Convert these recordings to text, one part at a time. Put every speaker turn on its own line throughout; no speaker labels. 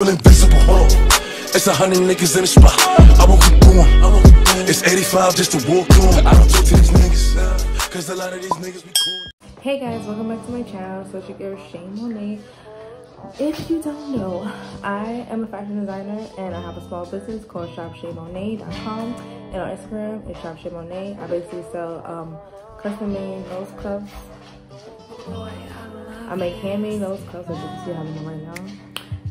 feel invincible. It's 100 niggas in the spot. I won't keep going. It's 85 just to walk on. I don't talk to these niggas, cause a lot of these niggas be cool.
Hey guys, welcome back to my channel. So it's your girl ShopShayMoena. If you don't know, I am a fashion designer and I have a small business called ShopShayMoena.com, and on Instagram it's ShopShayMoena. I basically sell custom made nose cuffs. I make handmade nose cuffs, as you can see I have them right now.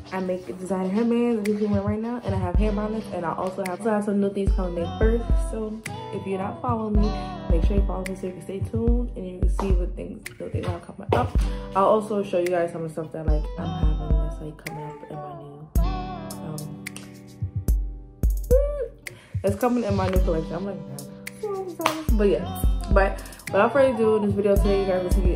I make designer headbands, as you can see right now, and I have hair bonnets, and I also have some new things coming May 1st. So if you're not following me, make sure you follow me so you can stay tuned and you can see what new things are coming up. I'll also show you guys some of the stuff that like I'm having that's like coming up in my new it's coming in my new collection. I'm like, but yeah. But without further ado, in this video today, you guys will see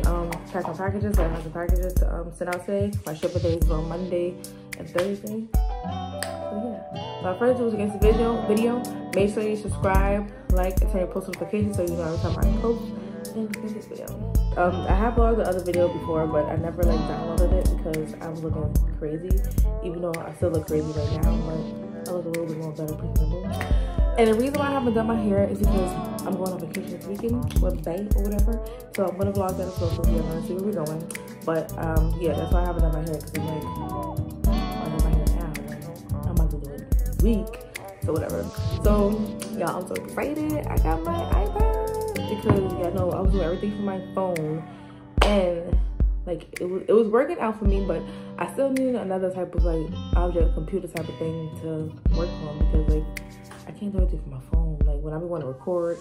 packing packages. I have some packages to send out today. My shipping days is on Monday and Thursday. So yeah. Without further ado, against the video, make sure you subscribe, like, and turn your post notifications so you know every time I post and in this video. I have vlogged the other video before, but I never like downloaded it because I'm looking crazy. Even though I still look crazy right now, but I look a little bit more better presentable. And the reason why I haven't done my hair is because I'm going on vacation this weekend with Bay or whatever. So I'm gonna vlog that as well, so you're gonna see where we're going. But yeah, that's why I haven't done my hair, because I'm like, I do my hair now. Like, I'm about to do it this week. So whatever. So y'all, I'm so excited. I got my iPad because y'all know I was doing everything from my phone, and like it was working out for me, but I still needed another type of like object, computer type of thing to work on, because like I can't do anything from my phone. Like when I be wanting to record,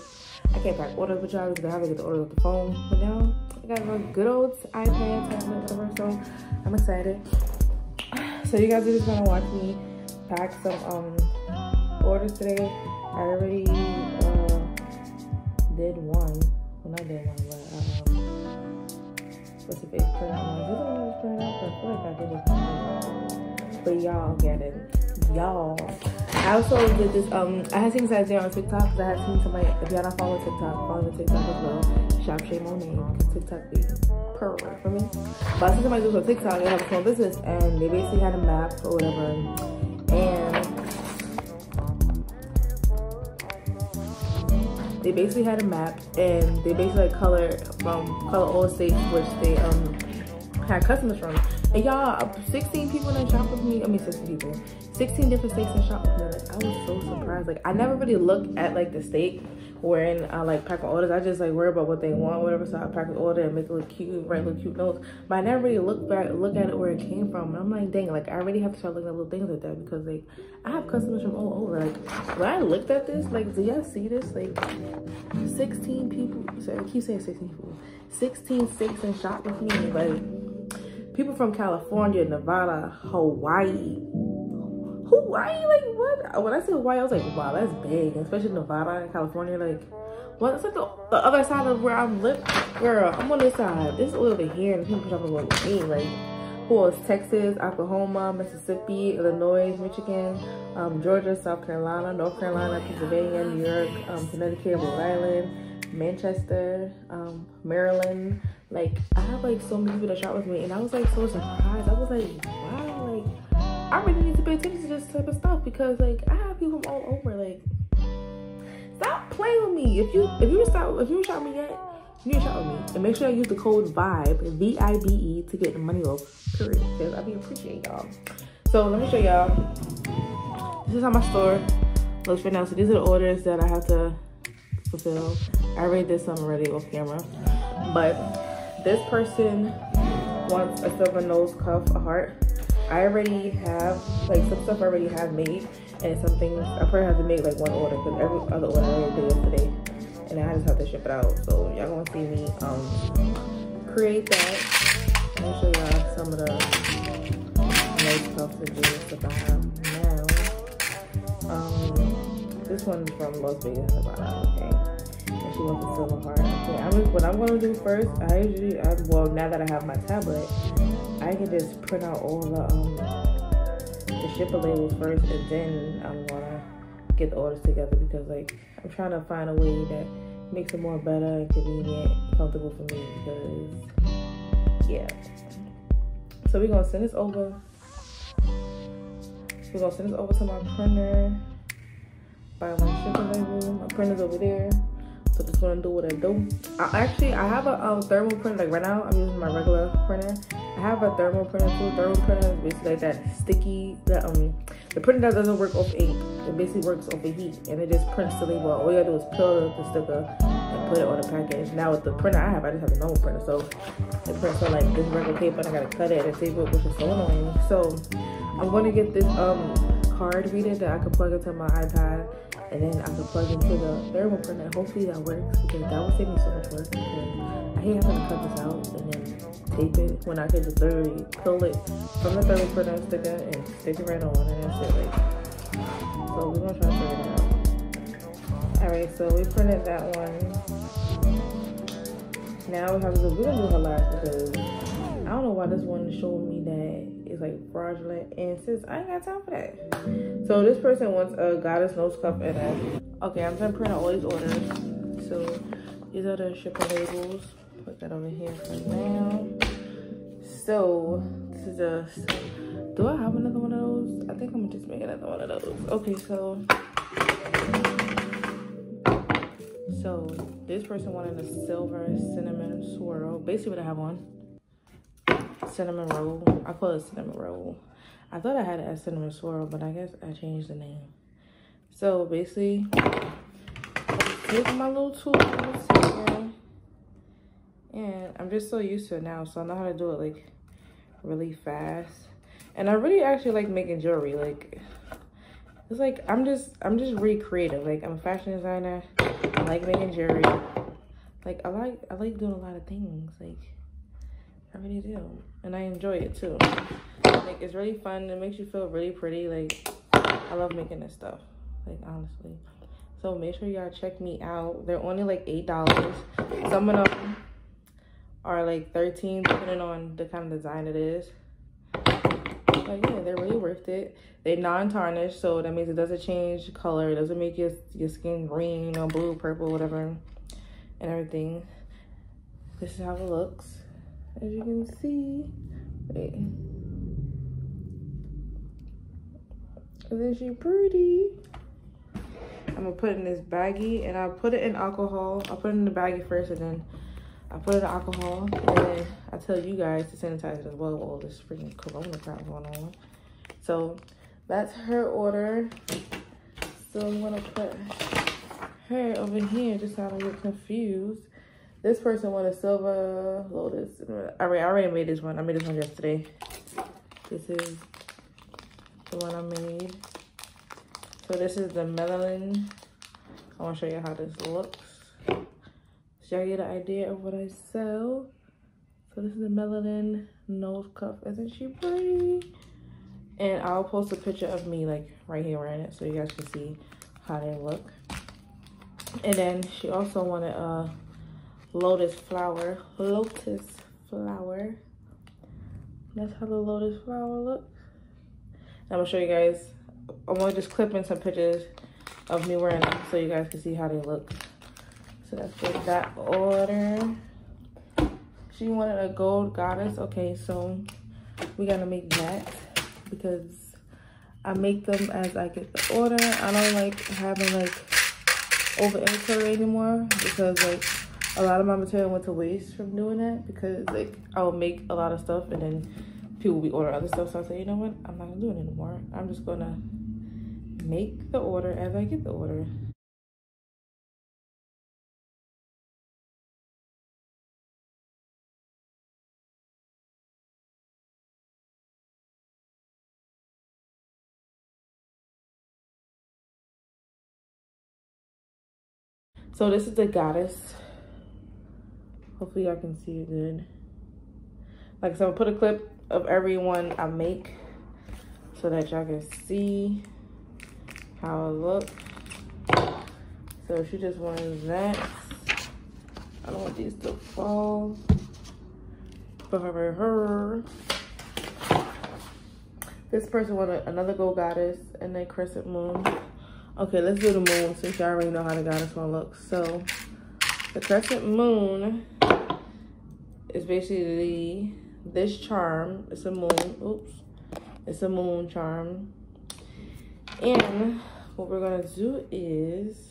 I can't pack orders with y'all because I have to get the orders off the phone. But now I got a good old iPad, tablet, whatever. So I'm excited. So you guys are just gonna watch me pack some orders today. I already did one. Well, not did one, but what's the face? Print out one. This one was printed out, but I feel like I did it. But y'all get it. Y'all. I also did this, I had seen this idea on TikTok, because I had seen somebody, if y'all not following TikTok, follow me TikTok as well, ShopShayMoena, because TikTok be perfect for me. But I seen somebody do this on TikTok, they have a small business, and they basically had a map or whatever, and they basically had a map, and they basically like color all the states which they had customers from. And y'all, 16 people that shop with me, I mean 16 people, 16 different states that shop with me. Like, I was so surprised. Like, I never really looked at like the state wherein I like pack my orders. I just like worry about what they want, whatever. So I pack an order and make it look cute, write little cute notes. But I never really look at it where it came from. And I'm like, dang, like I already have to start looking at little things like that, because like I have customers from all over. Like when I looked at this, like, do y'all see this? Like 16 people. Sorry, I keep saying 16 people. 16 states and shop with me. Like people from California, Nevada, Hawaii, like what? When I said Hawaii, I was like, wow, that's big, especially Nevada and California. Like, well, it's like the other side of where I'm living. Girl, I'm on this side. This is over here, and people talking about with me. Like, who else? Texas, Oklahoma, Mississippi, Illinois, Michigan, Georgia, South Carolina, North Carolina, Pennsylvania, New York, Connecticut, Rhode Island, Manchester, Maryland. Like, I have like so many people that shop with me, and I was like so surprised. I was like, wow, like I really need to pay attention to this type of stuff, because like I have people from all over. Like, stop playing with me. If you shop me yet, you need to shop with me, and make sure I use the code VIBE, VIBE, to get the money off. Period. Because I appreciate y'all. So let me show y'all. This is how my store looks right now. So these are the orders that I have to fulfill. I already did some already off camera, but this person wants a silver nose cuff, a heart. I already have, like, some stuff I already have made, and some things I probably have to make like one order, because every other order I already did yesterday, and I just have to ship it out. So y'all gonna see me create that. Let me show y'all some of the nose cuffs and stuff I have now. This one's from Las Vegas, Nevada, okay. And she wants a silver heart. Okay, what I'm gonna do first, well, now that I have my tablet, I can just print out all the shipper labels first, and then I'm gonna get the orders together, because like I'm trying to find a way that makes it more better and convenient, comfortable for me, because yeah. So we're gonna send this over. we're gonna send this over to my printer. Buy my shipping label. My printer's over there. So just gonna do what I do. I have a thermal printer. Like right now, I'm using my regular printer. I have a thermal printer too. Thermal printer is basically like that sticky. The printer that doesn't work off ink. It basically works off the heat, and it just prints the label. All you gotta do is peel the sticker and put it on the package. Now with the printer I have, I just have a normal printer, so it prints on like this regular paper, and I gotta cut it and tape it, which is so annoying. So I'm gonna get this card reader that I can plug into my iPad. And then I can plug into the thermal printer. Hopefully that works, because that would save me so much work. Because I hate having to cut this out and then tape it when I could just literally pull it from the thermal printer sticker and stick it right on, and that's it. Like, so we're gonna try to figure it out. All right, so we printed that one. Now we're gonna do her last, because I don't know why this one is showing me that it's like fraudulent, and since I ain't got time for that. So this person wants a goddess nose cuff and a, okay, I'm gonna print out all these orders. So these are the shipping labels. Put that over here for now. So this is do I have another one of those? I think I'm gonna just make another one of those. Okay, so this person wanted a silver cinnamon swirl. Basically what I have on. Cinnamon roll. I call it cinnamon roll. I thought I had it as cinnamon swirl, but I guess I changed the name. So basically, take my little tool here, and I'm just so used to it now, so I know how to do it like really fast. And I really actually like making jewelry. Like, it's like I'm just really creative. Like, I'm a fashion designer. I like making jewelry. Like, I like doing a lot of things. Like, I really do, and I enjoy it too. Like, it's really fun. It makes you feel really pretty. Like, I love making this stuff, like, honestly. So make sure y'all check me out. They're only like $8. Some of them are like $13, depending on the kind of design it is. But yeah, they're really worth it. They non-tarnish, so that means it doesn't change color. It doesn't make your skin green or blue, purple, whatever, and everything. This is how it looks. As you can see, wait. Isn't she pretty? I'm gonna put it in this baggie, and I'll put it in alcohol. I'll put it in the baggie first, and then I'll put it in alcohol, and then I tell you guys to sanitize it as well with all this freaking corona crap going on. So that's her order. So I'm gonna put her over here just so I don't get confused. This person wanted silver lotus. I already made this one. I made this one yesterday. This is the one I made. So this is the melanin. I want to show you how this looks, so y'all get an idea of what I sell. So this is the melanin nose cuff. Isn't she pretty? And I'll post a picture of me like right here wearing it, so you guys can see how they look. And then she also wanted a lotus flower. That's how the lotus flower looks. I'm gonna show you guys. I'm gonna just clip in some pictures of me wearing them so you guys can see how they look. So that's for that order. She wanted a gold goddess. Okay, so we gotta make that because I make them as I get the order. I don't like having like over inventory anymore, because like a lot of my material went to waste from doing that, because like I'll make a lot of stuff and then people will be ordering other stuff. So I say, you know what, I'm not gonna do it anymore. I'm just gonna make the order as I get the order. So this is the goddess. Hopefully y'all can see it good. Like, so I'll put a clip of every one I make so that y'all can see how it looks. So she just wanted that. I don't want these to fall. For her. This person wanted another gold goddess and a crescent moon. Okay, let's do the moon since y'all already know how the goddess one looks. So the crescent moon is basically this charm. It's a moon. Oops. It's a moon charm. And what we're gonna do is,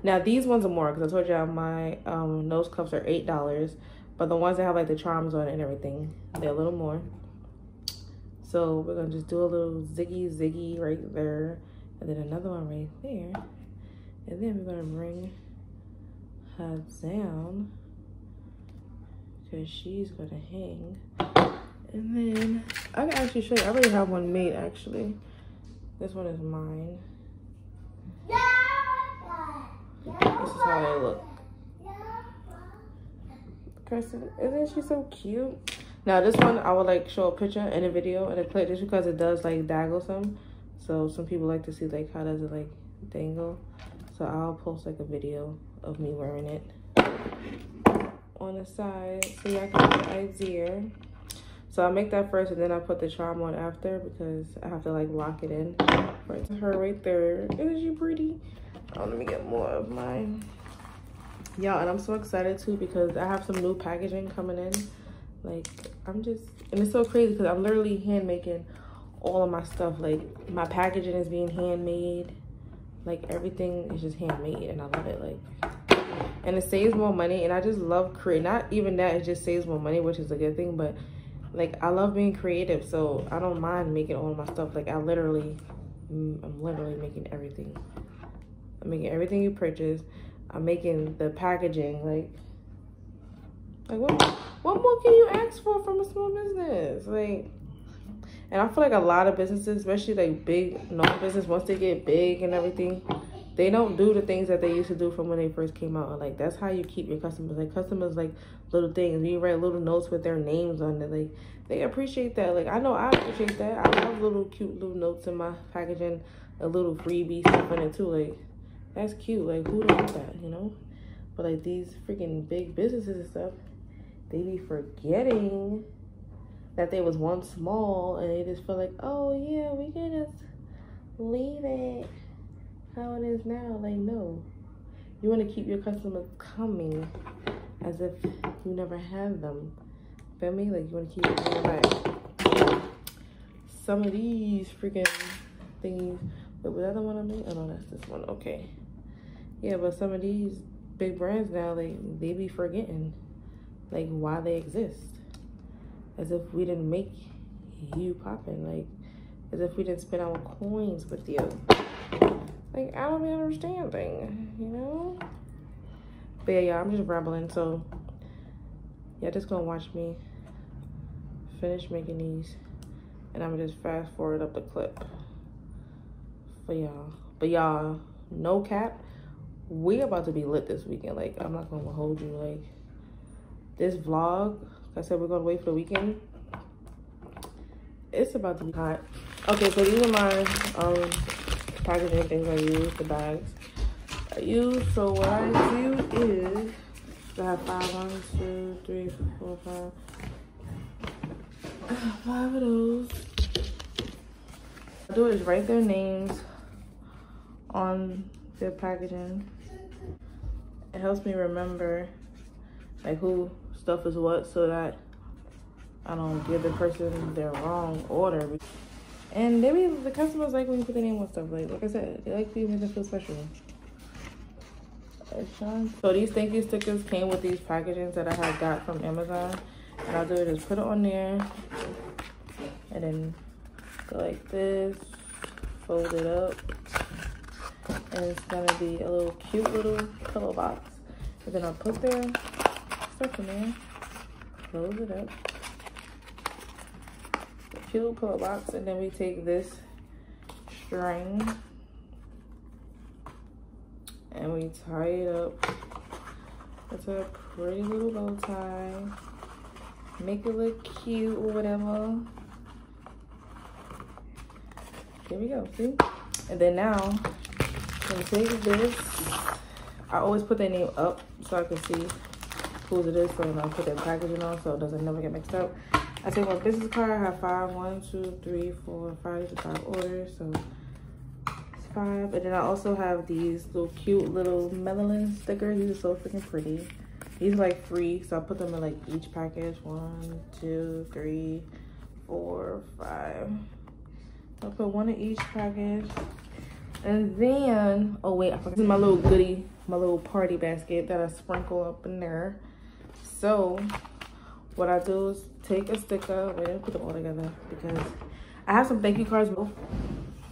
now these ones are more, because I told y'all my nose cuffs are $8, but the ones that have like the charms on it and everything, they're a little more. So we're gonna just do a little ziggy right there, and then another one right there, and then we're gonna bring her down because she's gonna hang. And then I can actually show you, I already have one made actually. This one is mine. This is how they look. Kirsten, isn't she so cute? Now this one I would like show a picture in a video and a clip, just because it does like dangle some. So some people like to see like how does it like dangle. So I'll post like a video of me wearing it on the side so y'all can get the idea. So I make that first and then I put the charm on after because I have to like lock it in. Right to her right there. Isn't she pretty? Oh, let me get more of mine. Y'all, and I'm so excited too because I have some new packaging coming in. Like, and it's so crazy because I'm literally hand making all of my stuff. Like, my packaging is being handmade. Like, everything is just handmade and I love it. Like, and it saves more money, and I just love creating. Not even that, it just saves more money, which is a good thing, but like, I love being creative, so I don't mind making all of my stuff. Like, I'm literally making everything. I'm making everything you purchase. I'm making the packaging. Like what more can you ask for from a small business? Like, and I feel like a lot of businesses, especially like big known business, once they get big and everything, they don't do the things that they used to do from when they first came out. And like, that's how you keep your customers. Like, customers like little things. You write little notes with their names on it. Like, they appreciate that. Like, I know I appreciate that. I love little cute little notes in my packaging, a little freebie stuff in it too. Like, that's cute. Like, who don't want that, you know? But like, these freaking big businesses and stuff, they be forgetting that they was once small, and they just feel like, oh yeah, we can just leave it how it is now. Like, no, you want to keep your customers coming as if you never had them. Feel me? Like, you want to keep it coming back. Some of these freaking thingies. But the other one I made? Oh no, that's this one. Okay. Yeah, but some of these big brands now, like, they be forgetting like why they exist. As if we didn't make you poppin'. Like, as if we didn't spend our coins with you. Like, I don't even understand things, you know? But yeah, I'm just rambling. So yeah, just gonna watch me finish making these, and I'm gonna just fast forward up the clip for y'all. But y'all, no cap, we about to be lit this weekend. Like, I'm not gonna hold you. Like, this vlog, like I said, we're gonna wait for the weekend. It's about to be hot. Okay, so these are my packaging things I use, the bags I use. So what I do is, I have 5 of those. I do is write their names on their packaging. It helps me remember like who stuff is what, so that I don't give the person their wrong order. And maybe the customers like when you put their name on stuff. Like I said, they like to make them feel special. So these thank you stickers came with these packagings that I had got from Amazon. And I'll do is just put it on there, and then go like this, fold it up, and it's gonna be a little cute little pillow box. And then I'll put their stuff in there, close it up, cute little pillow box, and then we take this string and we tie it up into a pretty little bow tie. Make it look cute or whatever. Here we go, see? And then now, I'm gonna take this. I always put their name up so I can see whose it is, so when I put their packaging on so it doesn't never get mixed up. I take my business card, I have 5, 1, 2, 3, 4, 5 orders, so it's 5. And then I also have these little cute little melanin stickers. These are so freaking pretty. These are like free, so I put them in like each package. 1, 2, 3, 4, 5. I'll put one in each package. And then, oh wait, I forgot. This is my little goodie, my little party basket that I sprinkle up in there. So what I do is take a sticker, wait, I'll put them all together because I have some thank you cards,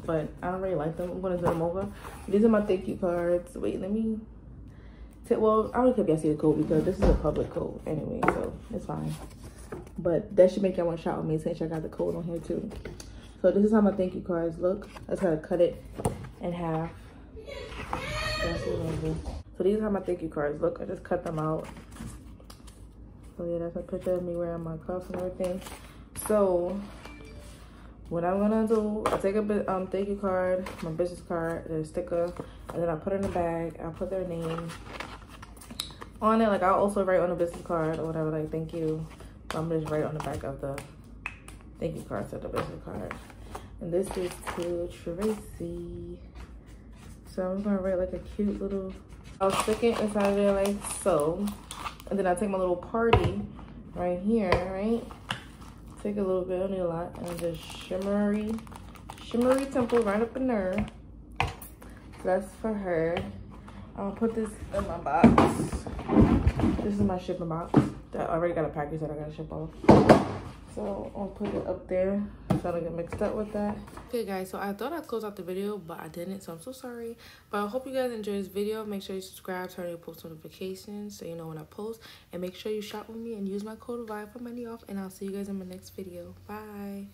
but I don't really like them. I'm gonna send them over. These are my thank you cards. Wait, let me well, I already kept y'all see the code because this is a public code anyway, so it's fine. But that should make y'all want to shop with me since y'all got the code on here too. So this is how my thank you cards look. I just gotta cut it in half. So these are how my thank you cards look. I just cut them out. So yeah, that's a picture of me wearing my cuffs and everything. So what I'm gonna do, I take a thank you card, my business card, the sticker, and then I put it in the bag. I put their name on it. Like I'll also write on the business card or whatever, like thank you. So I'm gonna just write on the back of the thank you card to the business card. And this is to Tracy. So I'm gonna write like a cute little, I'll stick it inside of there like so. And then I take my little party right here, right? Take a little bit, I don't need a lot, and just shimmery temple right up in there. So that's for her. I'll put this in my box. This is my shipping box. I already got a package that I gotta ship off. So I'll put it up there so I don't get mixed up with that. Okay guys, so I thought I'd close out the video, but I didn't, so I'm so sorry. But I hope you guys enjoyed this video. Make sure you subscribe, turn on your post notifications so you know when I post. And make sure you shop with me and use my code VIBE for money off. And I'll see you guys in my next video. Bye.